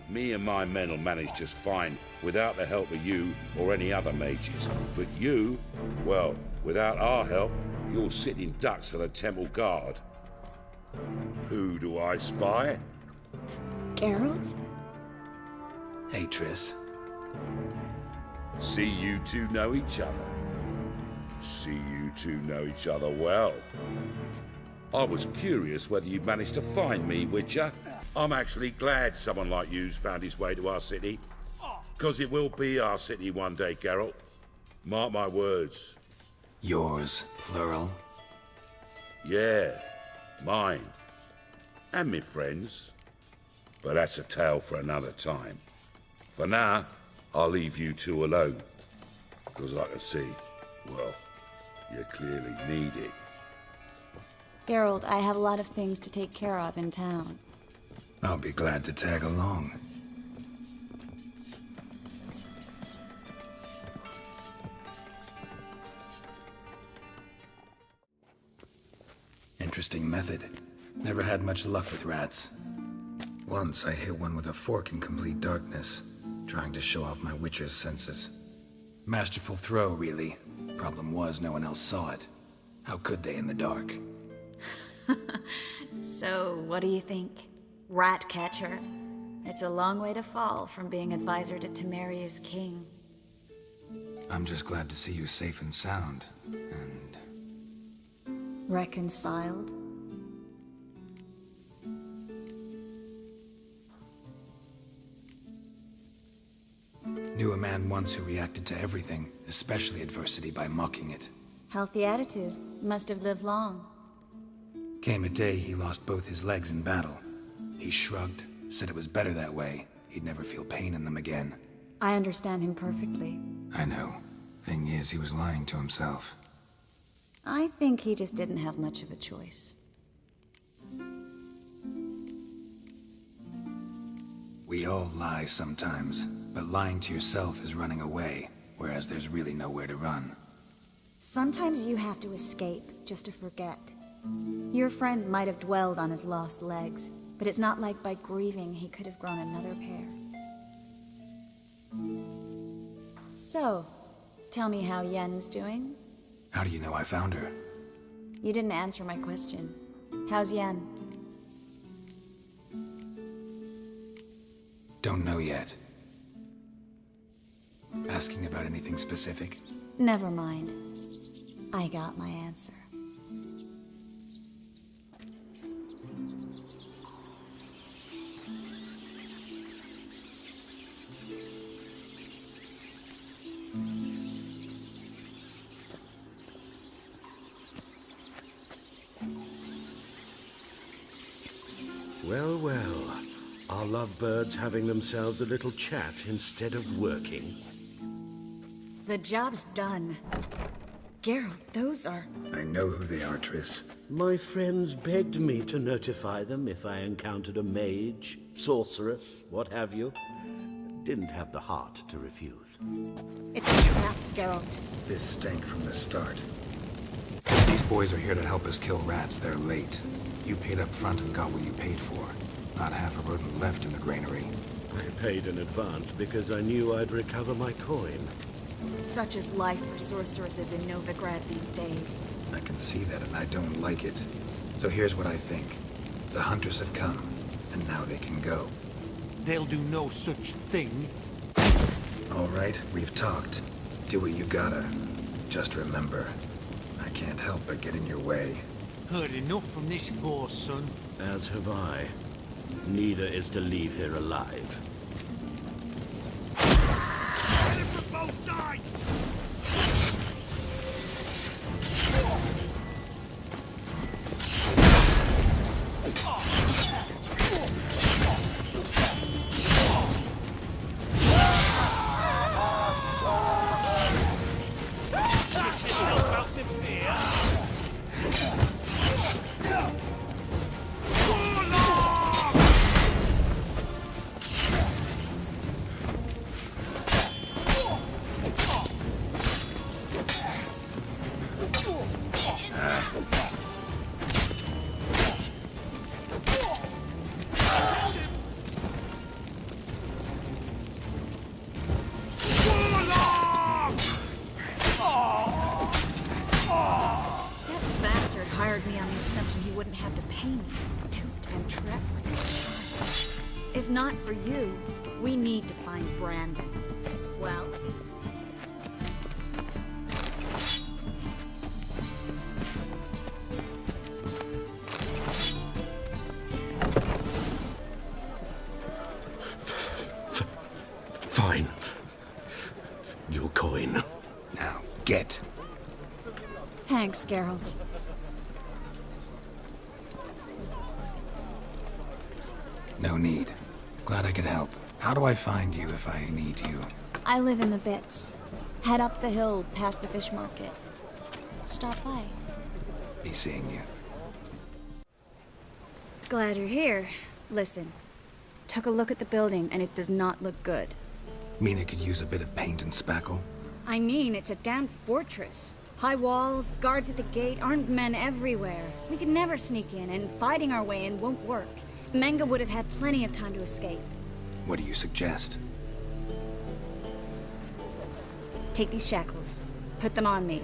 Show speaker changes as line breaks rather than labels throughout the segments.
Me and my men will manage just fine without the help of you or any other mages. But you, well, without our help, you're sitting ducks for the temple guard. Who do I spy?
Geralt?
Hey, Triss.
See you two know each other. See you two know each other well. I was curious whether you'd managed to find me, Witcher. I'm actually glad someone like you's found his way to our city. 'Cause it will be our city one day, Geralt. Mark my words.
Yours, plural.
Yeah, mine. And me friends. But that's a tale for another time. For now, I'll leave you two alone. 'Cause I can see, well, you clearly need it.
Geralt, I have a lot of things to take care of in town.
I'll be glad to tag along. Interesting method. Never had much luck with rats. Once I hit one with a fork in complete darkness, trying to show off my witcher's senses. Masterful throw, really. Problem was, no one else saw it. How could they in the dark?
So, what do you think? Rat catcher? It's a long way to fall from being advisor to Temeria's king.
I'm just glad to see you safe and sound, and...
Reconciled?
Knew a man once who reacted to everything, especially adversity, by mocking it.
Healthy attitude. Must have lived long.
Came a day he lost both his legs in battle. He shrugged, said it was better that way. He'd never feel pain in them again.
I understand him perfectly.
I know. Thing is, he was lying to himself.
I think he just didn't have much of a choice.
We all lie sometimes, but lying to yourself is running away, whereas there's really nowhere to run.
Sometimes you have to escape just to forget. Your friend might have dwelled on his lost legs, but it's not like by grieving he could have grown another pair. So, tell me how Yen's doing?
How do you know I found her?
You didn't answer my question. How's Yen?
Don't know yet. Asking about anything specific?
Never mind. I got my answer.
Well, well. Are lovebirds having themselves a little chat instead of working?
The job's done. Geralt, those are...
I know who they are, Triss.
My friends begged me to notify them if I encountered a mage, sorceress, what have you. Didn't have the heart to refuse.
It's a trap, Geralt.
This stank from the start. These boys are here to help us kill rats. They're late. You paid up front and got what you paid for. Not half a rodent left in the granary.
I paid in advance because I knew I'd recover my coin.
Such is life for sorceresses in Novigrad these days.
I can see that, and I don't like it. So here's what I think. The hunters have come, and now they can go.
They'll do no such thing.
All right, we've talked. Do what you gotta. Just remember, I can't help but get in your way.
Heard enough from this horse, son.
As have I. Neither is to leave here alive.
Get him from both sides! Get yourself out of here!
imagine he wouldn't have to pay me. Toot and trap like a child. If not for you, we need to find Brandon. Well...
Fine. Your coin.
Now, get.
Thanks, Geralt.
No need. Glad I could help. How do I find you if I need you?
I live in the Bits. Head up the hill past the fish market. Stop by.
Be seeing you.
Glad you're here. Listen. Took a look at the building and it does not look good.
Mean it could use a bit of paint and spackle?
I mean, it's a damn fortress. High walls, guards at the gate, armed men everywhere. We could never sneak in, and fighting our way in won't work. Menge would have had plenty of time to escape.
What do you suggest?
Take these shackles. Put them on me.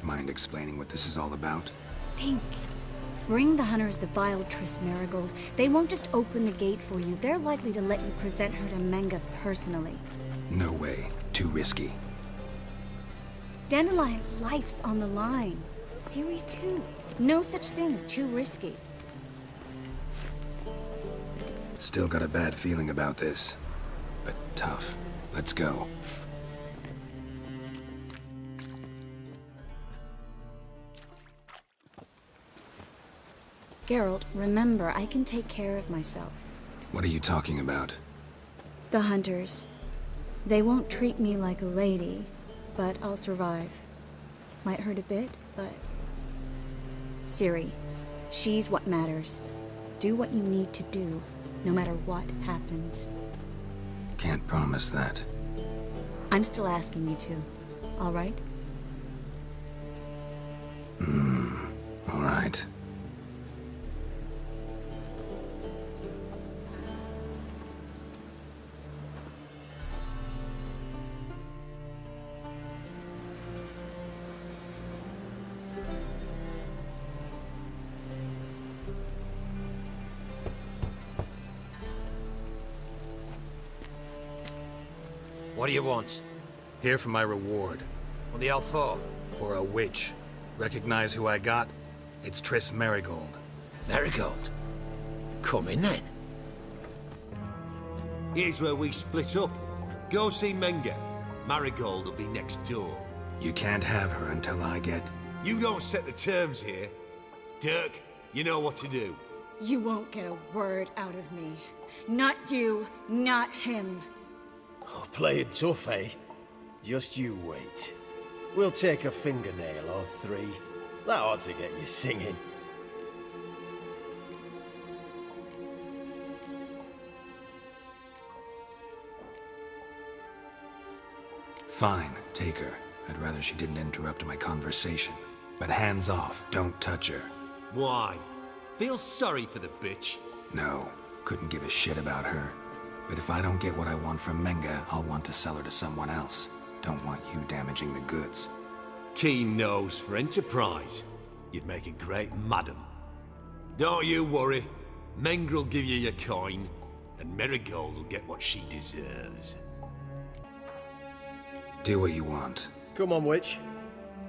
Mind explaining what this is all about?
Think. Bring the hunters the vile Triss Merigold. They won't just open the gate for you. They're likely to let you present her to Menge personally.
No way. Too risky.
Dandelion's life's on the line. Series 2. No such thing as too risky.
Still got a bad feeling about this. But tough. Let's go.
Geralt, remember, I can take care of myself.
What are you talking about?
The hunters. They won't treat me like a lady, but I'll survive. Might hurt a bit, but... Ciri, she's what matters. Do what you need to do, no matter what happens.
Can't promise that.
I'm still asking you to, all right?
All right.
What do you want?
Here for my reward.
What the hell for?
For a witch. Recognize who I got? It's Triss Merigold.
Merigold? Come in then.
Here's where we split up. Go see Menge. Marigold will be next door.
You can't have her until I get...
You don't set the terms here. Dirk, you know what to do.
You won't get a word out of me. Not you, not him.
Oh, playing tough, eh? Just you wait. We'll take a fingernail or 3. That ought to get you singing.
Fine, take her. I'd rather she didn't interrupt my conversation. But hands off, don't touch her.
Why? Feel sorry for the bitch?
No, couldn't give a shit about her. But if I don't get what I want from Menge, I'll want to sell her to someone else. Don't want you damaging the goods.
Keen nose for enterprise. You'd make a great madam. Don't you worry. Menge will give you your coin, and Merigold will get what she deserves.
Do what you want.
Come on, witch.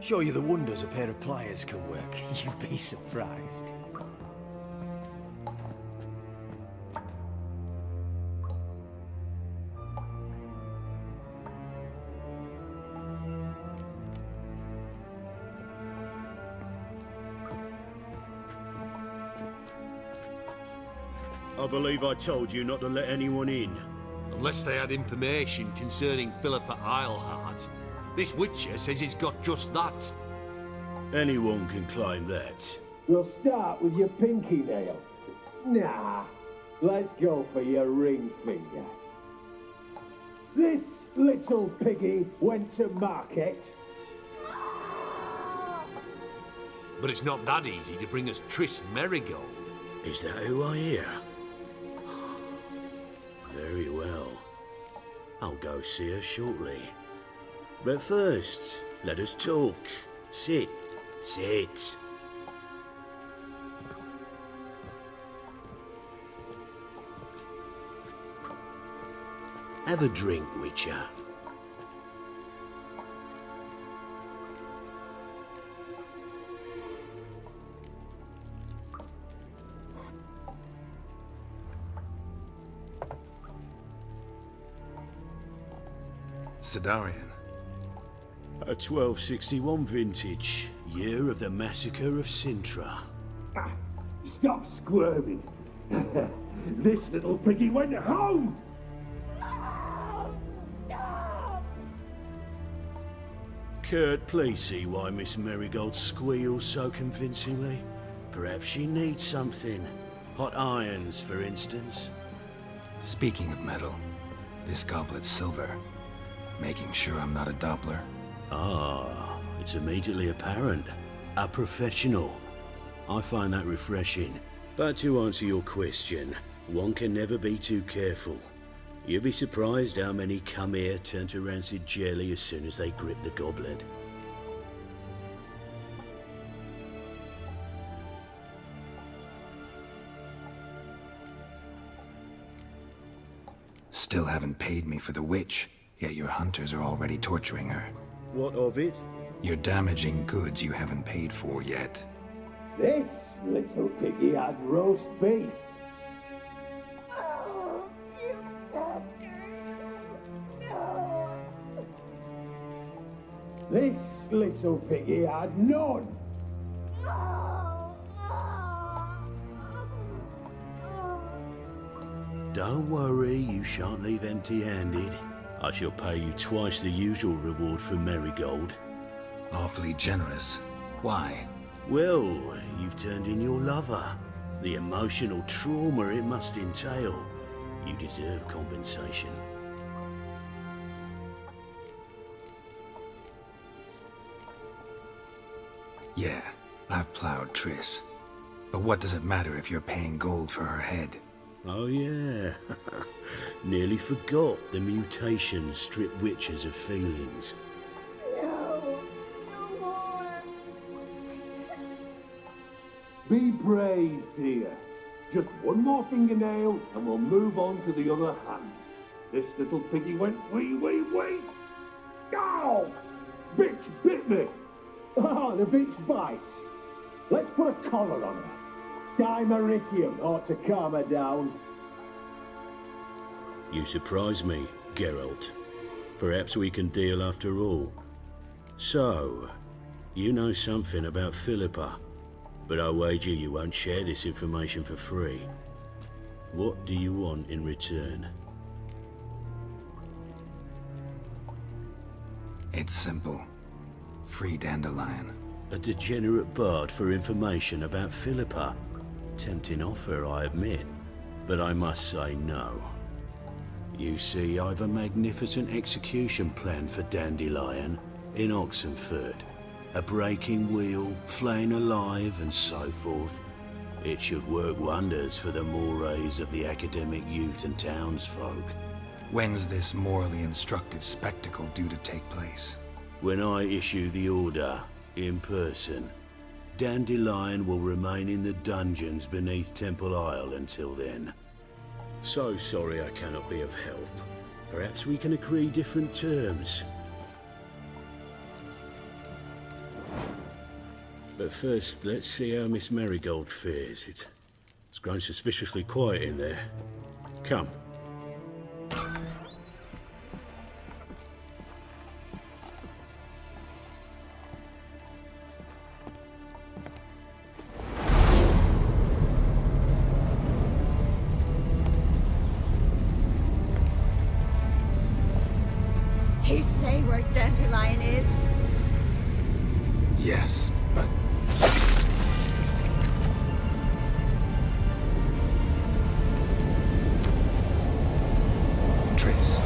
Show you the wonders a pair of pliers can work. You'd be surprised.
I believe I told you not to let anyone in.
Unless they had information concerning Philippa Eilhart. This Witcher says he's got just that.
Anyone can claim that.
We'll start with your pinky nail. Nah, let's go for your ring finger. This little piggy went to market.
But it's not that easy to bring us Triss Merigold.
Is that who I hear? Very well. I'll go see her shortly. But first, let us talk. Sit. Sit. Have a drink, Witcher.
Sidarian.
A 1261 vintage, year of the massacre of Sintra.
Stop squirming. This little piggy went home!
Kurt, please see why Miss Merigold squeals so convincingly. Perhaps she needs something. Hot irons, for instance.
Speaking of metal, this goblet's silver. Making sure I'm not a Doppler.
Ah, it's immediately apparent. A professional. I find that refreshing. But to answer your question, one can never be too careful. You'll be surprised how many come here turn to rancid jelly as soon as they grip the goblet.
Still haven't paid me for the witch, yet your hunters are already torturing her.
What of it?
You're damaging goods you haven't paid for yet.
This little piggy had roast beef. This little piggy had none.
Don't worry, you shan't leave empty-handed. I shall pay you twice the usual reward for Merigold.
Awfully generous. Why?
Well, you've turned in your lover. The emotional trauma it must entail. You deserve compensation.
Yeah, I've plowed Triss. But what does it matter if you're paying gold for her head?
Oh yeah, nearly forgot the mutations strip witches of feelings.
No, no more.
Be brave, dear. Just one more fingernail and we'll move on to the other hand. This little piggy went wee. Ow! Bitch bit me! Ah, the bitch bites. Let's put a collar on her. Dimeritium ought to calm her down.
You surprise me, Geralt. Perhaps we can deal after all. So, you know something about Philippa, but I wager you won't share this information for free. What do you want in return?
It's simple. Free Dandelion.
A degenerate bard for information about Philippa. Tempting offer, I admit, but I must say no. You see, I've a magnificent execution plan for Dandelion in Oxenford. A breaking wheel, flaying alive, and so forth. It should work wonders for the mores of the academic youth and townsfolk.
When's this morally instructive spectacle due to take place?
When I issue the order, in person, Dandelion will remain in the dungeons beneath Temple Isle until then. So sorry I cannot be of help. Perhaps we can agree different terms. But first, let's see how Miss Merigold fares. It's grown suspiciously quiet in there. Come.
He say where Dandelion is?
Yes, but... Triss.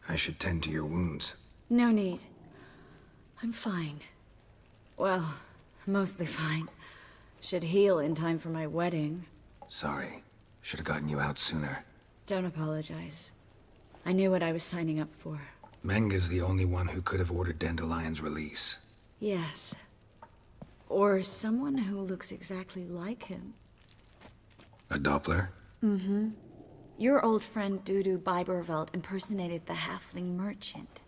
I should tend to your wounds.
No need. I'm fine. Well, mostly fine. Should heal in time for my wedding.
Sorry. Should have gotten you out sooner.
Don't apologize. I knew what I was signing up for.
Menga's the only one who could have ordered Dandelion's release.
Yes. Or someone who looks exactly like him.
A Doppler?
Mm-hmm. Your old friend Dudu Biberveld impersonated the halfling merchant.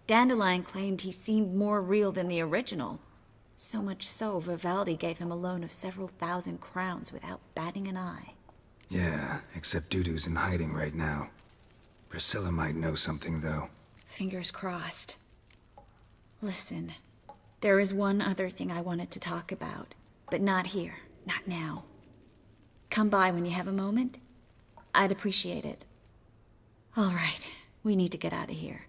Dandelion claimed he seemed more real than the original. So much so, Vivaldi gave him a loan of several thousand crowns without batting an eye.
Yeah, except Dudu's in hiding right now. Priscilla might know something, though.
Fingers crossed. Listen, there is one other thing I wanted to talk about, but not here, not now. Come by when you have a moment. I'd appreciate it. All right, we need to get out of here.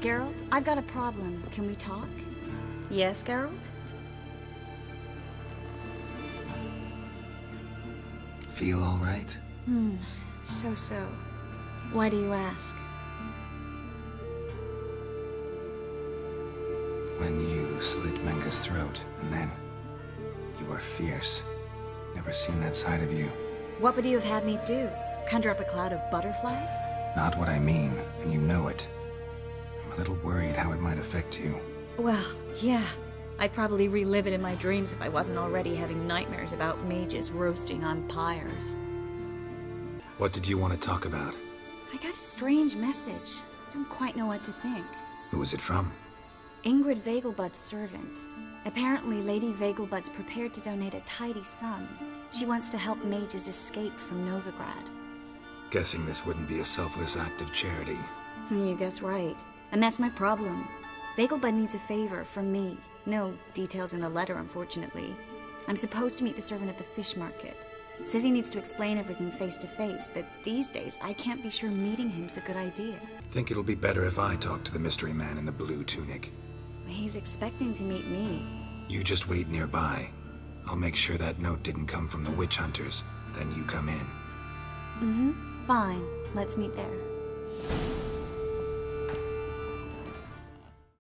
Geralt, I've got a problem. Can we talk? Yes, Geralt?
Feel all right?
So. Why do you ask?
When you slit Menga's throat, and then... You were fierce. Never seen that side of you.
What would you have had me do? Conjure up a cloud of butterflies?
Not what I mean, and you know it. I'm a little worried how it might affect you.
Well, yeah. I'd probably relive it in my dreams if I wasn't already having nightmares about mages roasting on pyres.
What did you want to talk about?
I got a strange message. I don't quite know what to think.
Who was it from?
Ingrid Vegelbud's servant. Apparently, Lady Vegelbud's prepared to donate a tidy sum. She wants to help mages escape from Novigrad.
Guessing this wouldn't be a selfless act of charity.
You guess right. And that's my problem. Vegelbud needs a favor from me. No details in the letter, unfortunately. I'm supposed to meet the servant at the fish market. Says he needs to explain everything face to face, but these days I can't be sure meeting him's a good idea.
Think it'll be better if I talk to the mystery man in the blue tunic.
He's expecting to meet me.
You just wait nearby. I'll make sure that note didn't come from the witch hunters. Then you come in.
Fine. Let's meet there.